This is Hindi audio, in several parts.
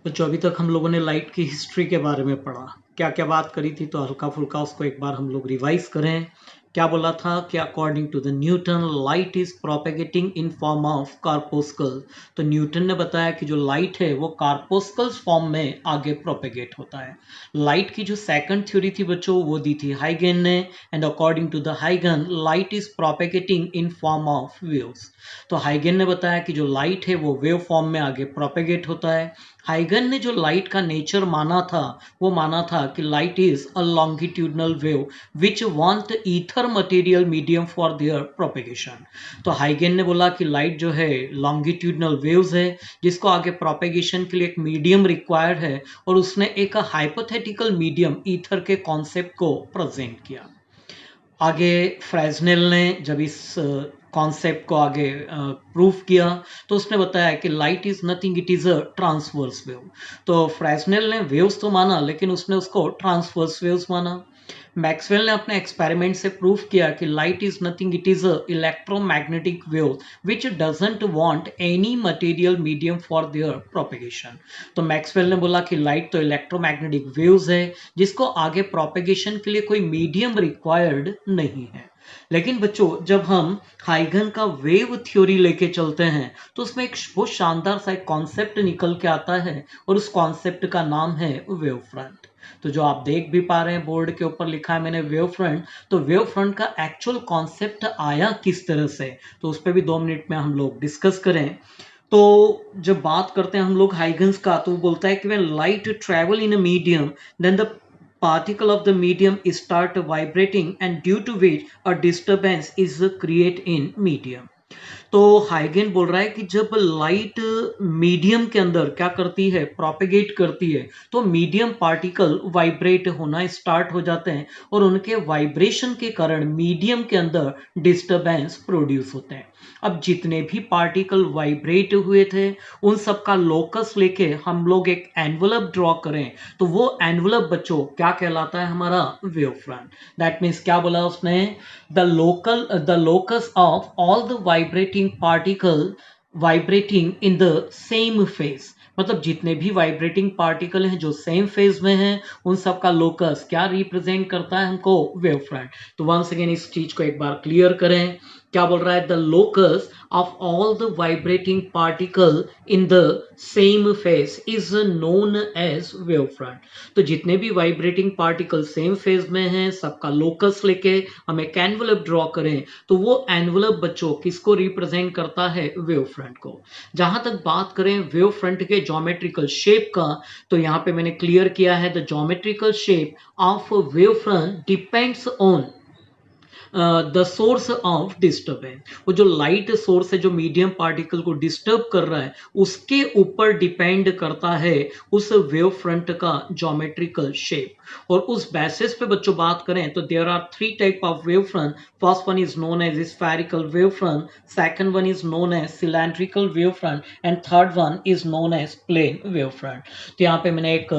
बच्चों अभी तक हम लोगों ने लाइट की हिस्ट्री के बारे में पढ़ा। क्या क्या बात करी थी, तो हल्का फुल्का उसको एक बार हम लोग रिवाइज करें। क्या बोला था कि according to the Newton light is propagating in form of corpuscle. तो न्यूटन ने बताया कि जो लाइट है वो कार्पोस्कल्स फॉर्म में आगे प्रोपेगेट होता है। लाइट की जो सेकंड थ्योरी थी बच्चों वो दी थी हाइगन ने, एंड अकॉर्डिंग टू द हाइगन light is propagating in form of waves. तो हाइगन ने बताया कि जो लाइट है वो वेव फॉर्म में आगे प्रोपेगेट होता है। हाइगन ने जो लाइट का नेचर माना था वो माना था कि light is a longitudinal wave which want ether material medium for their propagation. तो हाइगन ने बोला कि लाइट जो है लॉन्गिट्यूडनल वेव्स है जिसको आगे प्रोपेगेशन के लिए एक मीडियम रिक्वायर्ड है, और उसने एक हाइपोथेटिकल मीडियम ईथर के कॉन्सेप्ट को प्रेजेंट किया। आगे फ्रेजनेल ने जब इस कॉन्सेप्ट को आगे प्रूफ किया तो उसने बताया कि light is nothing, it is a transverse wave. तो फ्रेजनेल ने वेव्स तो माना लेकिन उसने उसको ट्रांसवर्स वेव्स माना। मैक्सवेल ने अपने एक्सपेरिमेंट से प्रूफ किया कि light is nothing, it is a electromagnetic wave which doesn't want any material medium for their propagation. तो मैक्सवेल ने बोला कि लाइट तो इलेक्ट्रोमैग्नेटिक वेव्स है जिसको आगे प्रोपेगेशन के लिए कोई मीडियम रिक्वायर्ड नहीं है। लेकिन बच्चों जब हम हाइगन का वेव थ्योरी लेके चलते हैं तो उसमें एक बहुत शानदार सा एक कॉन्सेप्ट निकल के आता है, और उस कॉन्सेप्ट का नाम है वेव फ्रंट। तो जो आप देख भी पा रहे हैं बोर्ड के ऊपर लिखा है मैंने वेव फ्रंट। तो वेव फ्रंट का एक्चुअल कॉन्सेप्ट आया किस तरह से, तो उस पर भी 2 मिनट में हम लोग डिस्कस करें। तो जब बात करते हैं हम लोग हाइगन्स का, तो वो बोलता है कि when light travel in a medium then the particle of the medium start vibrating, and due to which a disturbance is created in medium। तो हाइगन बोल रहा है कि जब लाइट मीडियम के अंदर क्या करती है, प्रोपेगेट करती है, तो मीडियम पार्टिकल वाइब्रेट होना स्टार्ट हो जाते हैं, और उनके वाइब्रेशन के कारण मीडियम के अंदर डिस्टरबेंस प्रोड्यूस होते हैं। अब जितने भी पार्टिकल वाइब्रेट हुए थे उन सब का लोकस लेके हम लोग एक एनवलप ड्रॉ करें, तो वो एनवलप बच्चों क्या कहलाता है, हमारा वेव फ्रंट। दैट मीन्स क्या बोला उसने, the locus of all the vibrating particle vibrating in the same phase। मतलब जितने भी वाइब्रेटिंग पार्टिकल हैं जो सेम फेज में हैं उन सब का लोकस क्या रिप्रेजेंट करता है हमको, वेव फ्रंट। तो वंस अगेन इस चीज को एक बार क्लियर करें। क्या बोल रहा है, the locus of all the vibrating particle in the same phase is known as wave front. तो जितने भी वाइब्रेटिंग पार्टिकल सेम फेज में हैं सबका लोकस लेके हम एक एनवलप ड्रॉ करें, तो वो एनवलप बच्चों किसको रिप्रेजेंट करता है, वेव फ्रंट को। जहां तक बात करें वेव फ्रंट के ज्योमेट्रिकल शेप का, तो यहां पे मैंने क्लियर किया है the geometrical shape of wave front depends on the source of disturbance. वो जो लाइट सोर्स है जो मीडियम पार्टिकल को डिस्टर्ब कर रहा है उसके ऊपर डिपेंड करता है उस वेव फ्रंट का ज्योमेट्रिकल शेप। और उस बेसिस पे बच्चों बात करें तो there are 3 type of wave front. First one is known as spherical wave front, second one is known as cylindrical wave front, and third one is known as plane wave front. तो यहाँ पे मैंने एक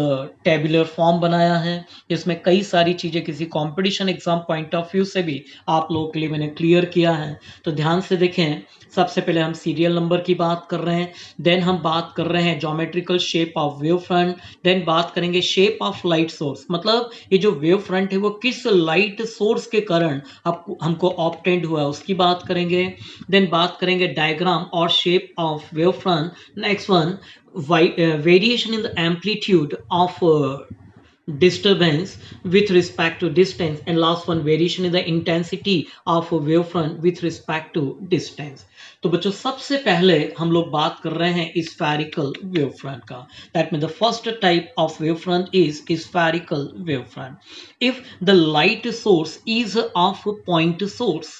टेबुलर फॉर्म बनाया है जिसमें कई सारी चीजें किसी competition exam point of view से भी आप लोगों के लिए मैंने क्लियर किया है। तो ध्यान से देखें, सबसे पहले हम सीरियल नंबर की बात कर रहे हैं, देन हम बात कर रहे हैं geometrical shape of wave front, then बात करेंगे शेप ऑफ लाइट सोर्स, मतलब ये जो वेव फ्रंट है वो किस लाइट सोर्स के कारण हमको ऑब्टेंड हुआ है उसकी बात करेंगे। देन बात करेंगे डायग्राम और shape of wave front. Next one variation in the amplitude of disturbance with respect to distance, and last one variation in the intensity of a wavefront with respect to distance। तो बच्चों सबसे पहले हम लोग बात कर रहे हैं स्फेरिकल वेव फ्रंट का। That mean the first type of wave front is spherical wave front. If the light source is of point source,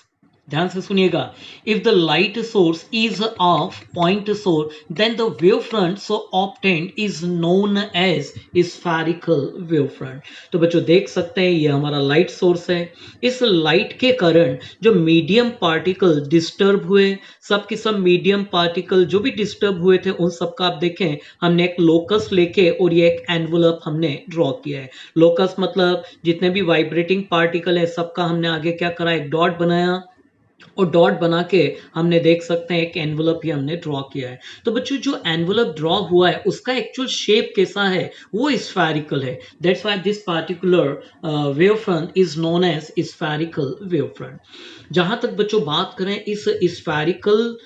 ध्यान से सुनिएगा, if the light source is of point source then the wave front so obtained is known as spherical wave front. तो बच्चों देख सकते हैं ये हमारा लाइट सोर्स है, इस लाइट के कारण जो मीडियम पार्टिकल डिस्टर्ब हुए, सब के सब मीडियम पार्टिकल जो भी डिस्टर्ब हुए थे उन सब का आप देखें हमने एक लोकस लेके और ये एक एनवलप हमने ड्रॉ किया है। लोकस मतलब जितने भी वाइब्रेटिंग पार्टिकल है सबका हमने आगे क्या करा, एक डॉट बनाया, और डॉट बना के हमने देख सकते हैं एक एनवलप ही हमने ड्रॉ किया है। तो बच्चों जो एनवलप ड्रॉ हुआ है उसका एक्चुअल शेप कैसा है, वो स्फेरिकल है। That's why this particular wave front is known as spherical wave front. जहां तक बच्चों बात करें इस स्फेरिकल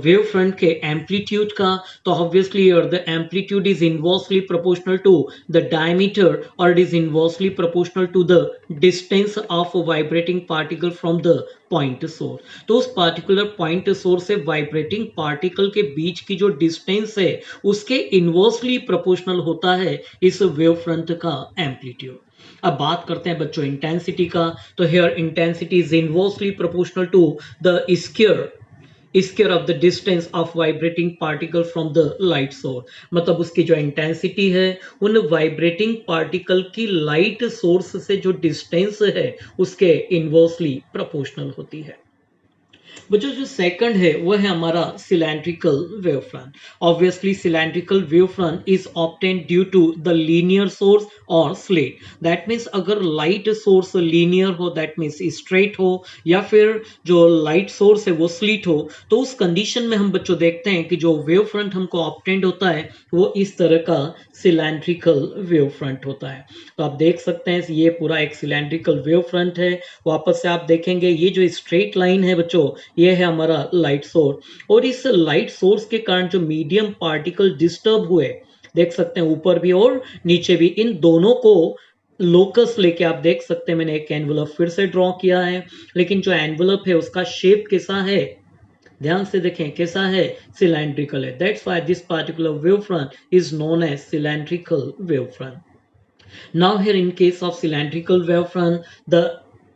वेव फ्रंट के एम्पलीट्यूड का, तो obviously the amplitude is inversely proportional to the diameter और it is inversely proportional to the distance of vibrating particle from the point source. तो उस पार्टिकुलर पॉइंट सोर्स से वाइब्रेटिंग पार्टिकल के बीच की जो डिस्टेंस है उसके इनवर्सली प्रोपोर्शनल होता है इस वेव फ्रंट का एम्पलीट्यूड। अब बात करते हैं बच्चों इंटेंसिटी का। तो here intensity is inversely proportional to the square of the distance of vibrating particle from the light source. मतलब उसकी जो इंटेंसिटी है उन वाइब्रेटिंग पार्टिकल की लाइट सोर्स से जो डिस्टेंस है उसके इनवर्सली प्रोपोर्शनल होती है। बच्चों जो सेकंड है वो है हमारा cylindrical wave front. Obviously cylindrical wave front is obtained due to the linear source और स्लेट। दैट मीन्स अगर लाइट सोर्स लीनियर हो, दैट मीन्स स्ट्रेट हो, या फिर जो लाइट सोर्स है वो स्लिट हो, तो उस कंडीशन में हम बच्चों देखते हैं कि जो वेव फ्रंट हमको ऑब्टेन्ड होता है वो इस तरह का सिलेंड्रिकल वेव फ्रंट होता है। तो आप देख सकते हैं ये पूरा एक सिलेंड्रिकल वेव फ्रंट है। वापस से आप देखेंगे ये जो स्ट्रेट लाइन है बच्चों ये है हमारा लाइट सोर्स, और इस लाइट सोर्स के कारण जो मीडियम पार्टिकल डिस्टर्ब हुए, देख सकते हैं ऊपर भी और नीचे भी, इन दोनों को लोकस लेके आप देख सकते हैं मैंने एक एनवलप फिर से ड्रॉ किया है। लेकिन जो एनवलप है उसका शेप कैसा है, ध्यान से देखें कैसा है, सिलेंड्रिकल है। That's why this particular wave front is known as cylindrical wave front. Now here in case of cylindrical wavefront, the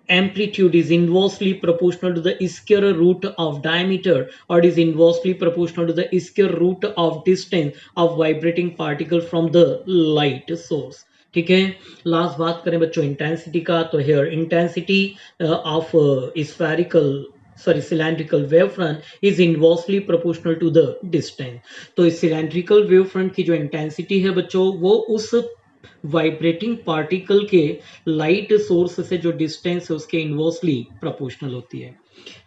amplitude is inversely proportional to the square root of diameter, or it is inversely proportional to the square root of distance of vibrating particle from the light source. ठीक है। लास्ट बात करें बच्चों इंटेंसिटी का, तो here intensity of spherical sorry cylindrical wave front is inversely proportional to the distance. तो इस सिलेंड्रिकल वेव फ्रंट की जो इंटेंसिटी है बच्चों वो उस वाइब्रेटिंग पार्टिकल के लाइट सोर्स से जो डिस्टेंस है उसके इनवर्सली प्रोपोर्शनल होती है।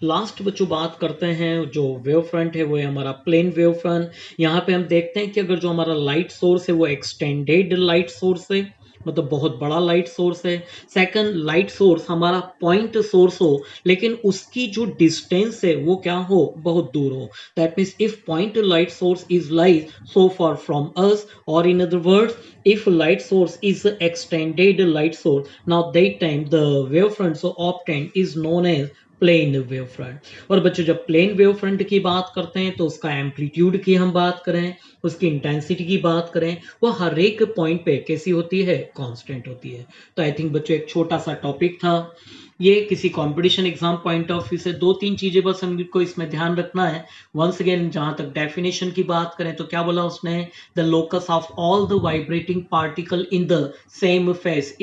लास्ट बच्चों बात करते हैं जो वेव फ्रंट है वो है हमारा प्लेन वेव फ्रंट। यहाँ पे हम देखते हैं कि अगर जो हमारा लाइट सोर्स है वो एक्सटेंडेड लाइट सोर्स है, मतलब बहुत बड़ा लाइट सोर्स है। सेकंड, लाइट सोर्स हमारा पॉइंट सोर्स हो लेकिन उसकी जो डिस्टेंस है वो क्या हो, बहुत दूर हो। That means if point light source is lies so far from us, or in other words if light source is extended light source, now that time the wavefront so obtained is known as plane wave front. और बच्चों जब प्लेन वेव फ्रंट की बात करते हैं तो उसका एम्पलीट्यूड की हम बात करें, उसकी इंटेंसिटी की बात करें, वो हर एक पॉइंट पे कैसी होती है, कांस्टेंट होती है। तो आई थिंक बच्चों एक छोटा सा टॉपिक था ये, किसी competition exam point of view से 2-3 चीजें बस हमको इसमें ध्यान रखना है। वंस अगेन जहां तक डेफिनेशन की बात करें तो क्या बोला उसने, the locus of all the vibrating particle in the same face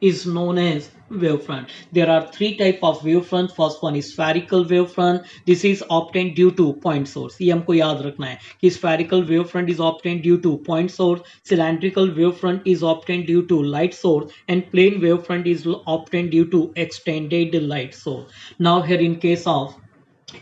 is known as wavefront. There are three type of wavefront. First one is spherical wavefront. This is obtained due to point source. ये हमको याद रखना है कि spherical wavefront is obtained due to point source, cylindrical wavefront is obtained due to light source, and plane wavefront is obtained due to extended light source. Now here in case of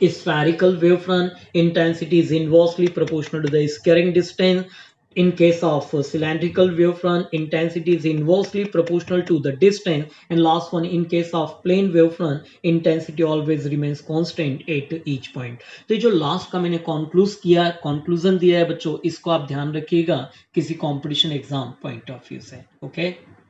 spherical wavefront, intensity is inversely proportional to the scattering distance. In case of cylindrical wavefront, intensity is inversely proportional to the distance. And last one, in case of plane wavefront, intensity always remains constant at each point. तो ये जो लास्ट का मैंने कंक्लूजन दिया है बच्चों, इसको आप ध्यान रखिएगा किसी competition exam point of view से। ओके।